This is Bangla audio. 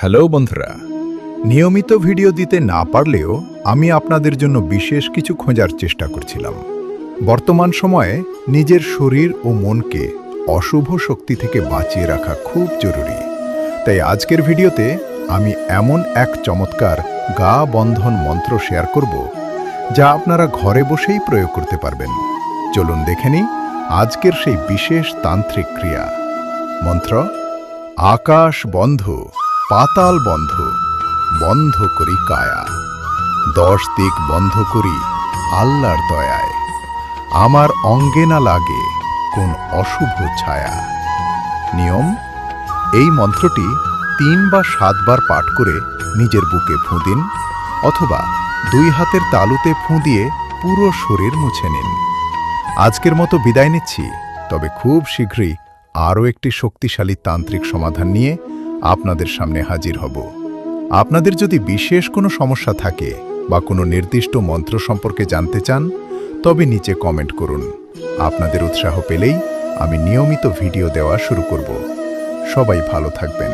হ্যালো বন্ধুরা, নিয়মিত ভিডিও দিতে না পারলেও আমি আপনাদের জন্য বিশেষ কিছু খোঁজার চেষ্টা করছিলাম। বর্তমান সময়ে নিজের শরীর ও মনকে অশুভ শক্তি থেকে বাঁচিয়ে রাখা খুব জরুরি। তাই আজকের ভিডিওতে আমি এমন এক চমৎকার গা বন্ধন মন্ত্র শেয়ার করব, যা আপনারা ঘরে বসেই প্রয়োগ করতে পারবেন। চলুন দেখে নিই আজকের সেই বিশেষ তান্ত্রিক ক্রিয়া। মন্ত্র: আকাশ বন্ধ, পাতাল বন্ধ, বন্ধ করি কায়া, 10 দিক বন্ধ করি আল্লাহর দয়ায়, আমার অঙ্গে না লাগে কোন অশুভ ছায়া। নিয়ম: এই মন্ত্রটি 3 বা 7 বার পাঠ করে নিজের বুকে ফুঁ দিন, অথবা 2 হাতের তালুতে ফুঁ দিয়ে পুরো শরীর মুছে নিন। আজকের মতো বিদায় নিচ্ছি, তবে খুব শীঘ্রই আরও একটি শক্তিশালী তান্ত্রিক সমাধান নিয়ে আপনাদের সামনে হাজির হব। আপনাদের যদি বিশেষ কোনো সমস্যা থাকে বা কোনো নির্দিষ্ট মন্ত্র সম্পর্কে জানতে চান, তবে নিচে কমেন্ট করুন। আপনাদের উৎসাহ পেলেই আমি নিয়মিত ভিডিও দেওয়া শুরু করব। সবাই ভালো থাকবেন।